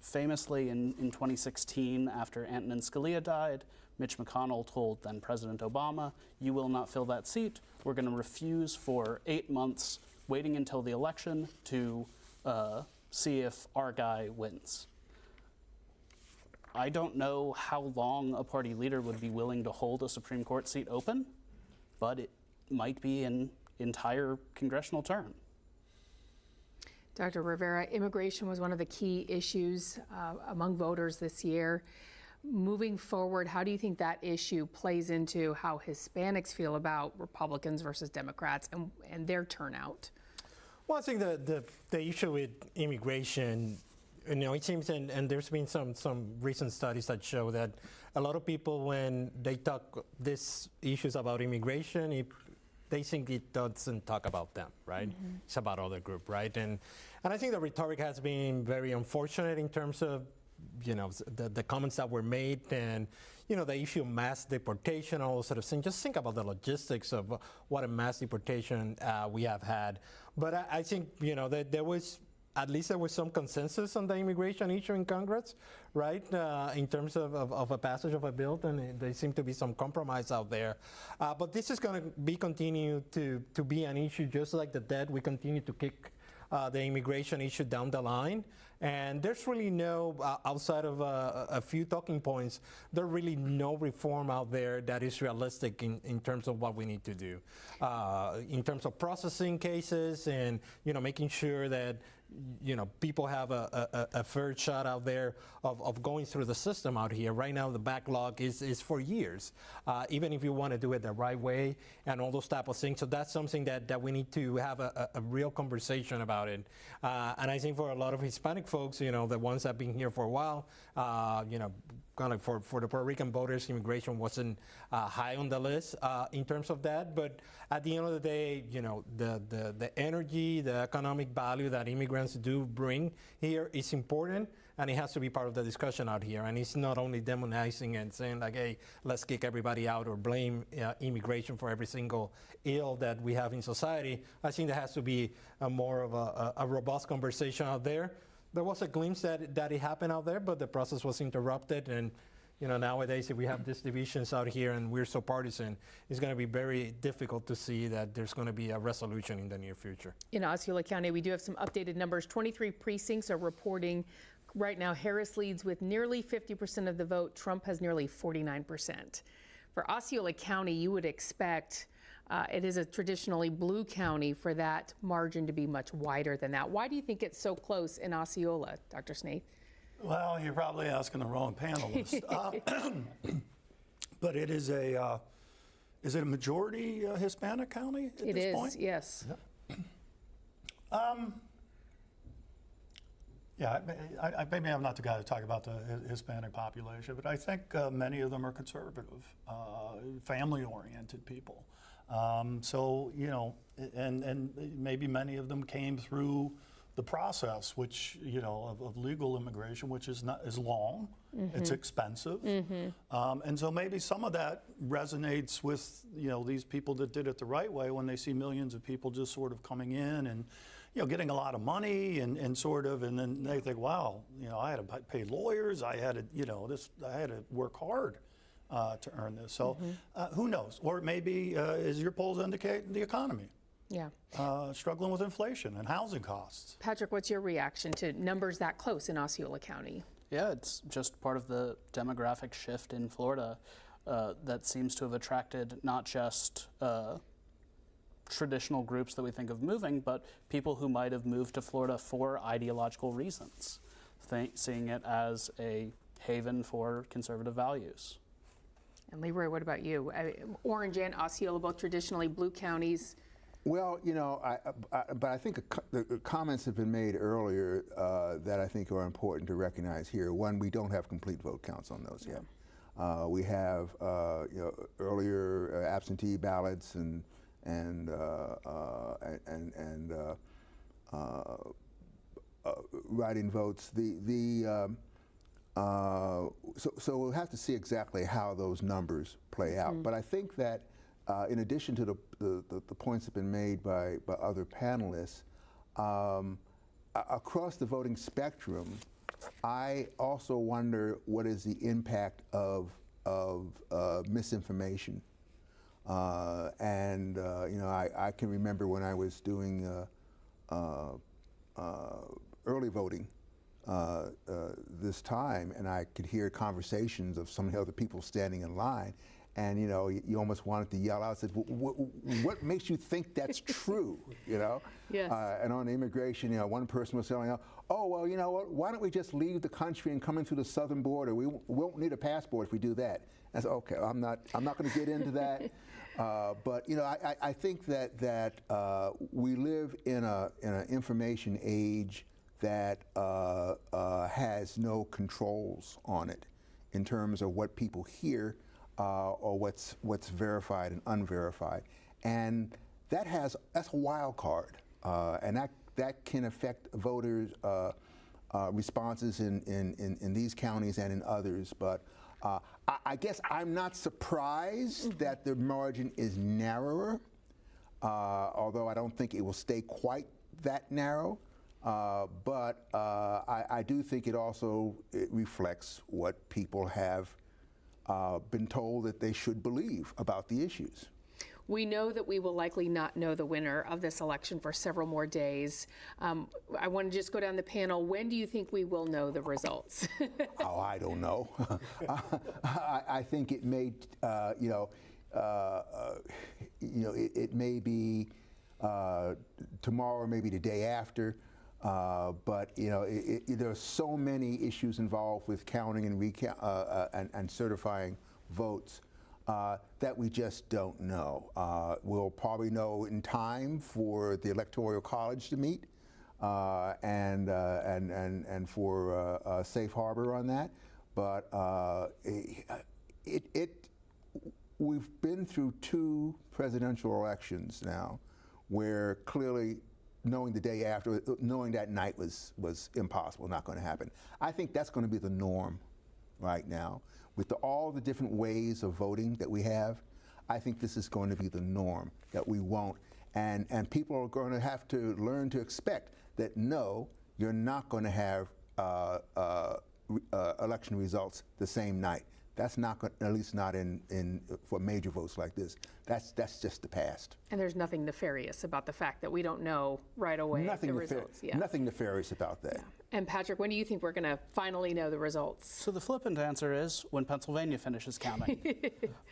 Famously, in 2016, after Antonin Scalia died, Mitch McConnell told then President Obama, "You will not fill that seat. We're going to refuse for 8 months, waiting until the election to see if our guy wins." I don't know how long a party leader would be willing to hold a Supreme Court seat open, but it might be an entire congressional term. Dr. Rivera, immigration was one of the key issues among voters this year. Moving forward, how do you think that issue plays into how Hispanics feel about Republicans versus Democrats and their turnout? Well, I think the issue with immigration, it seems, and there's been some recent studies that show that a lot of people, when they talk these issues about immigration, they think it doesn't talk about them, right? Mm-hmm. It's about other group, right? And I think the rhetoric has been very unfortunate in terms of, the comments that were made, and, the issue of mass deportation, all those sort of things. Just think about the logistics of what a mass deportation we have had. But I think, that there was some consensus on the immigration issue in Congress, right? In terms of a passage of a bill, and there seems to be some compromise out there. But this is going to be continue to be an issue, just like the debt. We continue to kick the immigration issue down the line. And there's really no, outside of a few talking points, there's really no reform out there that is realistic in terms of what we need to do. In terms of processing cases and, making sure that, people have a fair shot out there of going through the system out here. Right now, the backlog is for years, even if you want to do it the right way and all those type of things. So that's something that we need to have a real conversation about it. And I think for a lot of Hispanic folks, the ones that have been here for a while, kind of for the Puerto Rican voters, immigration wasn't high on the list in terms of that. But at the end of the day, the energy, the economic value that immigrants do bring here is important, and it has to be part of the discussion out here. And it's not only demonizing and saying like, hey, let's kick everybody out or blame immigration for every single ill that we have in society. I think there has to be more of a robust conversation out there. There was a glimpse that it happened out there, but the process was interrupted. And nowadays, if we have these divisions out here and we're so partisan, it's going to be very difficult to see that there's going to be a resolution in the near future. In Osceola County, we do have some updated numbers. 23 precincts are reporting right now Harris leads with nearly 50% of the vote. Trump has nearly 49%. For Osceola County, you would expect it is a traditionally blue county for that margin to be much wider than that. Why do you think it's so close in Osceola, Dr. Snaith? Well, you're probably asking the wrong panelist. But is it a majority Hispanic county at this point? It is, yes. Yeah, maybe I'm not the guy to talk about the Hispanic population, but I think many of them are conservative, family-oriented people. So, and maybe many of them came through the process, which, of legal immigration, which is not as long, it's expensive. And so maybe some of that resonates with, these people that did it the right way when they see millions of people just sort of coming in and, getting a lot of money and then they think, wow, I had to pay lawyers, I had to work hard to earn this. So who knows? Or maybe, as your polls indicate, the economy. Yeah. Struggling with inflation and housing costs. Patrick, what's your reaction to numbers that close in Osceola County? Yeah, it's just part of the demographic shift in Florida that seems to have attracted not just traditional groups that we think of moving, but people who might have moved to Florida for ideological reasons, seeing it as a haven for conservative values. And Leroy, what about you? Orange and Osceola, both traditionally blue counties. Well, but I think the comments have been made earlier that I think are important to recognize here. One, we don't have complete vote counts on those yet. We have earlier absentee ballots and write-in votes. So we'll have to see exactly how those numbers play out. But I think that in addition to the points that have been made by other panelists, across the voting spectrum, I also wonder what is the impact of misinformation. I can remember when I was doing early voting this time, and I could hear conversations of some of the other people standing in line, and you almost wanted to yell out, said, what makes you think that's true, Yes. And on immigration, one person was saying, oh, well, you know what, why don't we just leave the country and come in through the southern border? We won't need a passport if we do that. And I said, okay, I'm not going to get into that. But I think that we live in an information age that has no controls on it in terms of what people hear or what's verified and unverified, and that's a wild card, and that can affect voters' responses in these counties and in others. But I guess I'm not surprised that the margin is narrower, although I don't think it will stay quite that narrow. But I do think it reflects what people have been told that they should believe about the issues. We know that we will likely not know the winner of this election for several more days. I want to just go down the panel. When do you think we will know the results? Oh, I don't know. I think it may, it may be tomorrow, maybe the day after. But there are so many issues involved with counting and certifying votes that we just don't know. We'll probably know in time for the Electoral College to meet, and for a safe harbor on that. But we've been through 2 presidential elections now, where clearly knowing the day after, knowing that night was impossible, not going to happen. I think that's going to be the norm right now. With all the different ways of voting that we have, I think this is going to be the norm, that we won't. And people are going to have to learn to expect that, no, you're not going to have election results the same night. That's not going, at least not for major votes like this. That's just the past. And there's nothing nefarious about the fact that we don't know right away the results. Yeah. Nothing nefarious about that. Yeah. And Patrick, when do you think we're going to finally know the results? So the flippant answer is when Pennsylvania finishes counting.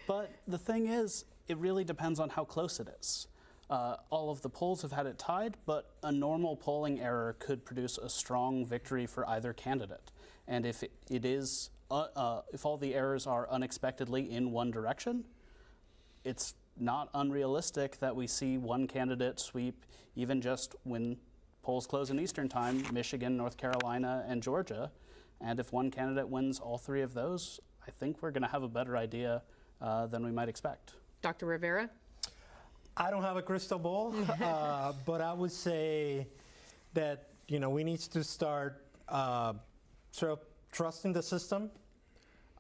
But the thing is, it really depends on how close it is. All of the polls have had it tied, but a normal polling error could produce a strong victory for either candidate. And if if all the errors are unexpectedly in one direction, it's not unrealistic that we see one candidate sweep, even just when polls close in Eastern time, Michigan, North Carolina, and Georgia. And if one candidate wins all 3 of those, I think we're going to have a better idea than we might expect. Dr. Rivera? I don't have a crystal ball, but I would say that we need to start sort of trusting the system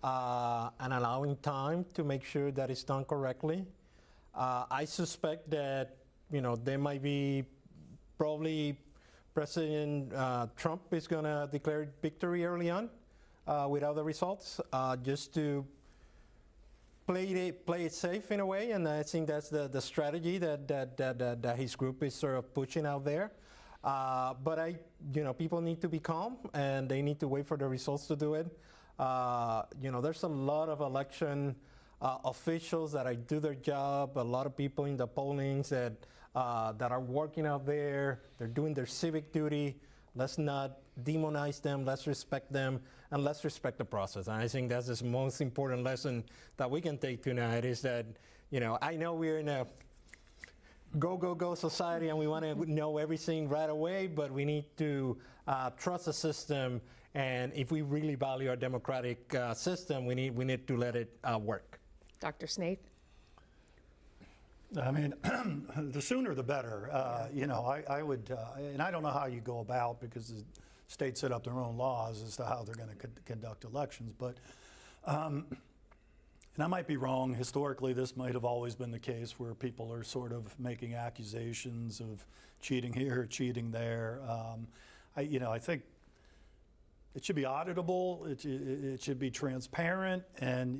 and allowing time to make sure that it's done correctly. I suspect that there might be probably President Trump is going to declare victory early on without the results, just to play it safe in a way, and I think that's the strategy that his group is sort of pushing out there. But people need to be calm, and they need to wait for the results to do it. There's a lot of election officials that do their job. A lot of people in the pollings that are working out there. They're doing their civic duty. Let's not demonize them. Let's respect them, and let's respect the process. And I think that's the most important lesson that we can take tonight. Is that I know we're in a go society, and we want to know everything right away, but we need to trust the system. And if we really value our democratic system, we need to let it work. Dr. Snaith? I mean, the sooner the better. I would, and I don't know how you go about, because the states set up their own laws as to how they're going to conduct elections. But, and I might be wrong. Historically, this might have always been the case, where people are sort of making accusations of cheating here, cheating there. I think it should be auditable. It should be transparent, and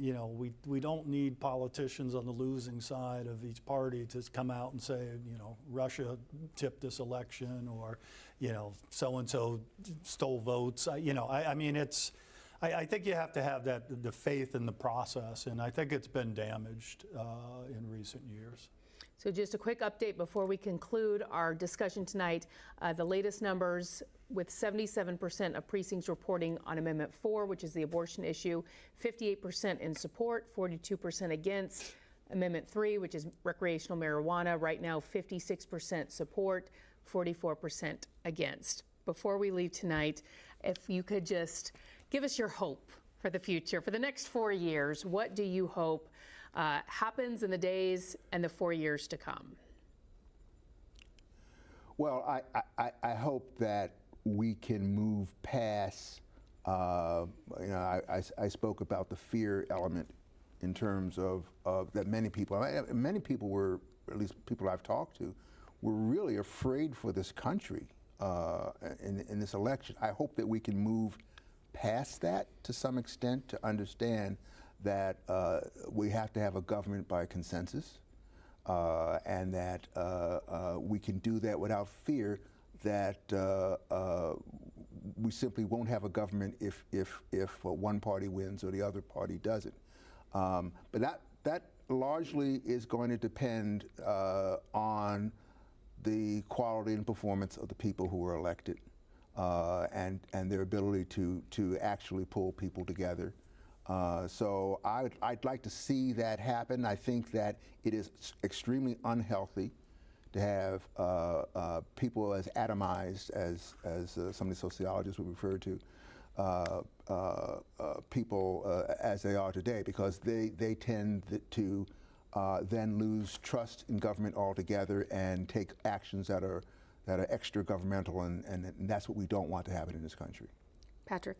we don't need politicians on the losing side of each party to come out and say, Russia tipped this election, or so and so stole votes. I think you have to have the faith in the process, and I think it's been damaged in recent years. So just a quick update before we conclude our discussion tonight. The latest numbers, with 77% of precincts reporting on Amendment 4, which is the abortion issue, 58% in support, 42% against. Amendment 3, which is recreational marijuana, right now 56% support, 44% against. Before we leave tonight, if you could just give us your hope for the future. For the next 4 years, what do you hope happens in the days and the 4 years to come? Well, I hope that we can move past, I spoke about the fear element in terms of that many people were, at least people I've talked to, were really afraid for this country in this election. I hope that we can move past that to some extent, to understand that we have to have a government by consensus, and that we can do that without fear that we simply won't have a government if one party wins or the other party doesn't. But that largely is going to depend on the quality and performance of the people who were elected, and their ability to actually pull people together. So I'd like to see that happen. I think that it is extremely unhealthy to have people as atomized as some of the sociologists would refer to people as they are today, because they tend to then lose trust in government altogether and take actions that are extra governmental, and that's what we don't want to happen in this country. Patrick.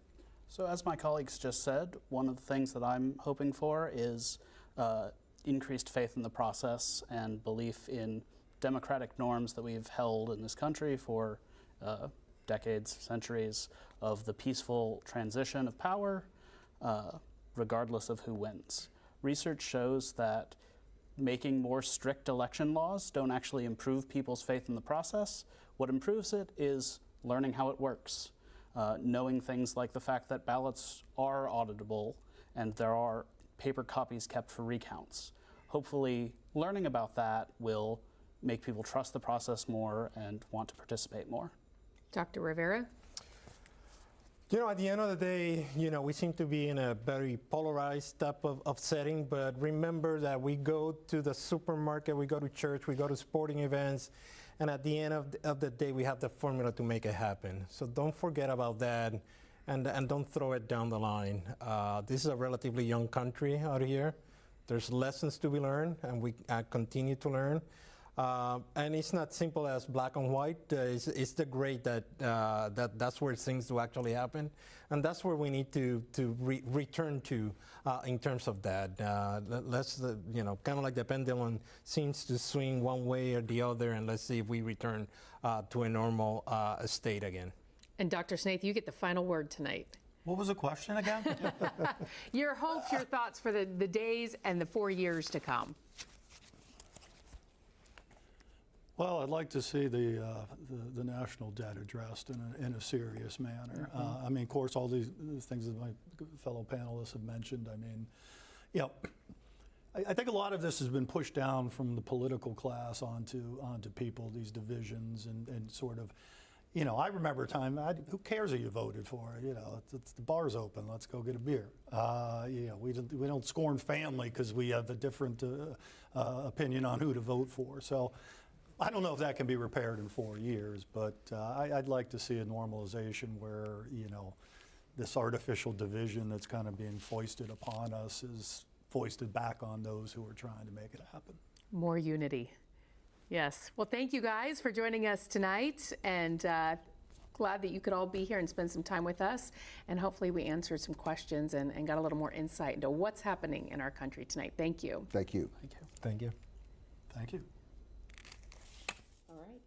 So as my colleagues just said, one of the things that I'm hoping for is increased faith in the process and belief in democratic norms that we've held in this country for decades, centuries, of the peaceful transition of power, regardless of who wins. Research shows that making more strict election laws don't actually improve people's faith in the process. What improves it is learning how it works, knowing things like the fact that ballots are auditable and there are paper copies kept for recounts. Hopefully, learning about that will make people trust the process more and want to participate more. Dr. Rivera. At the end of the day, we seem to be in a very polarized type of setting, but remember that we go to the supermarket, we go to church, we go to sporting events, and at the end of the day, we have the formula to make it happen. So don't forget about that, and don't throw it down the line. This is a relatively young country out here. There's lessons to be learned, and we continue to learn. And it's not simple as black and white. It's the gray that's where things do actually happen, and that's where we need to return to in terms of that. Let's kind of like the pendulum seems to swing one way or the other, and let's see if we return to a normal state again. And Dr. Snaith, you get the final word tonight. What was the question again? Your hopes, your thoughts for the days and the 4 years to come. Well, I'd like to see the national debt addressed in a serious manner. I mean, of course, all these things that my fellow panelists have mentioned. I mean, I think a lot of this has been pushed down from the political class onto people, these divisions and sort of, I remember a time, who cares who you voted for? It's the bar's open, let's go get a beer. We don't scorn family because we have a different opinion on who to vote for. So I don't know if that can be repaired in 4 years, but I'd like to see a normalization where, this artificial division that's kind of being foisted upon us is foisted back on those who are trying to make it happen. More unity. Yes. Well, thank you guys for joining us tonight, and glad that you could all be here and spend some time with us. And hopefully we answered some questions and got a little more insight into what's happening in our country tonight. Thank you. Thank you. Thank you. Thank you. Thank you. All right.